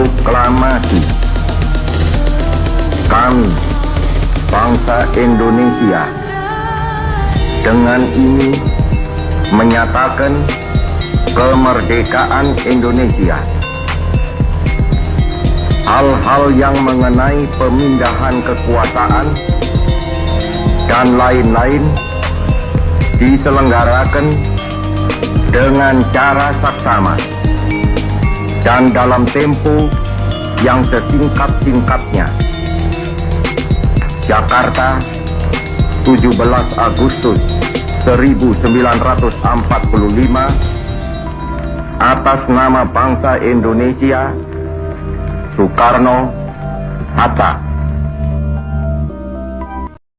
Proklamasi. Kami, bangsa Indonesia, dengan ini menyatakan kemerdekaan Indonesia. Hal-hal yang mengenai pemindahan kekuasaan dan lain-lain diselenggarakan dengan cara saksama dan dalam tempo yang sesingkat-singkatnya. Jakarta, 17 Agustus 1945, atas nama bangsa Indonesia, Soekarno Hatta.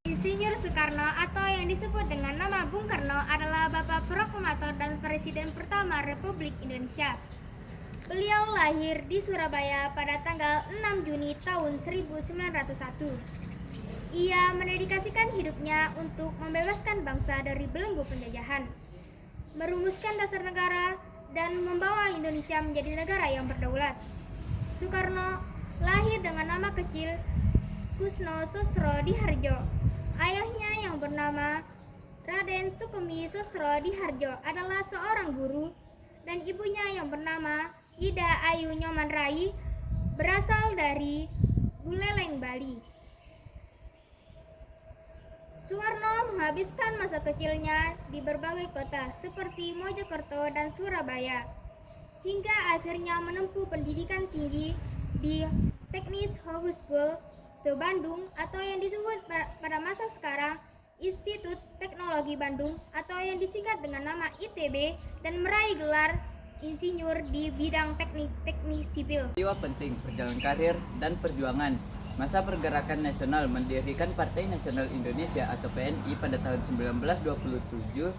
Insinyur Soekarno atau yang disebut dengan nama Bung Karno adalah Bapak Proklamator dan Presiden pertama Republik Indonesia. Beliau lahir di Surabaya pada tanggal 6 Juni tahun 1901. Ia mendedikasikan hidupnya untuk membebaskan bangsa dari belenggu penjajahan, merumuskan dasar negara, dan membawa Indonesia menjadi negara yang berdaulat. Soekarno lahir dengan nama kecil Kusno Sosro-Dihardjo. Ayahnya yang bernama Raden Sukemi Sosro-Dihardjo adalah seorang guru, dan ibunya yang bernama Ida Ayu Nyoman Rai berasal dari Buleleng, Bali. Soekarno menghabiskan masa kecilnya di berbagai kota seperti Mojokerto dan Surabaya, hingga akhirnya menempuh pendidikan tinggi di Teknis Hogeschool de Bandung atau yang disebut pada masa sekarang Institut Teknologi Bandung atau yang disingkat dengan nama ITB, dan meraih gelar insinyur di bidang teknik sipil. Peristiwa penting perjalanan karir dan perjuangan. Masa pergerakan nasional mendirikan Partai Nasional Indonesia atau PNI pada tahun 1927.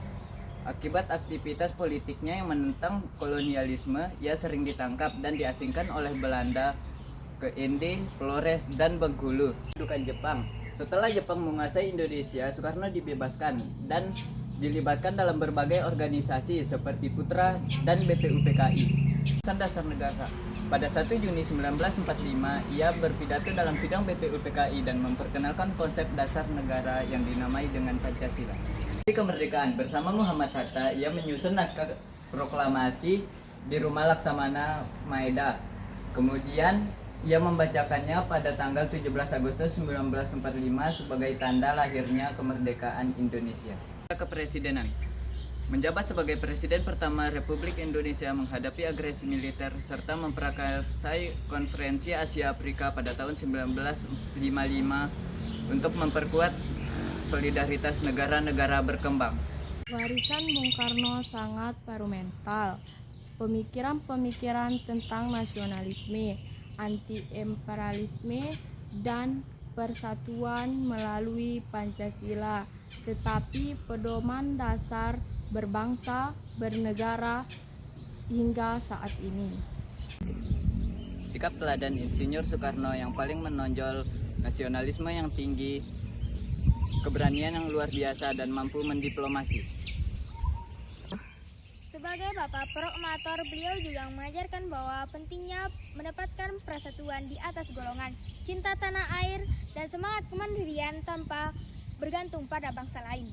Akibat aktivitas politiknya yang menentang kolonialisme, ia sering ditangkap dan diasingkan oleh Belanda ke Inde, Flores, dan Bengkulu. Kedudukan Jepang. Setelah Jepang menguasai Indonesia, Soekarno dibebaskan dan dilibatkan dalam berbagai organisasi seperti Putra dan BPUPKI. Dasar negara. Pada 1 Juni 1945, ia berpidato dalam sidang BPUPKI dan memperkenalkan konsep dasar negara yang dinamai dengan Pancasila. Di kemerdekaan bersama Muhammad Hatta, ia menyusun naskah proklamasi di Rumah Laksamana Maeda. Kemudian ia membacakannya pada tanggal 17 Agustus 1945 sebagai tanda lahirnya kemerdekaan Indonesia. Kepresidenan. Menjabat sebagai Presiden pertama Republik Indonesia menghadapi agresi militer serta memprakarsai Konferensi Asia Afrika pada tahun 1955 untuk memperkuat solidaritas negara-negara berkembang. Warisan Bung Karno sangat parumental. Pemikiran-pemikiran tentang nasionalisme, anti-imperialisme, dan persatuan melalui Pancasila, tetapi pedoman dasar berbangsa, bernegara hingga saat ini. Sikap teladan Insinyur Soekarno yang paling menonjol, nasionalisme yang tinggi, keberanian yang luar biasa, dan mampu mendiplomasi. Sebagai Bapak Proklamator, beliau juga mengajarkan bahwa pentingnya mendapatkan persatuan di atas golongan, cinta tanah air, dan semangat kemandirian tanpa bergantung pada bangsa lain.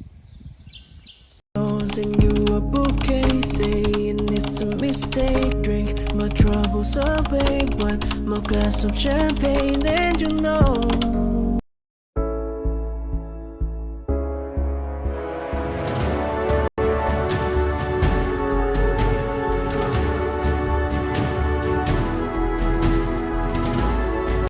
And you a bouquet, saying it's a mistake. Drink my troubles away, one more glass of champagne, and you know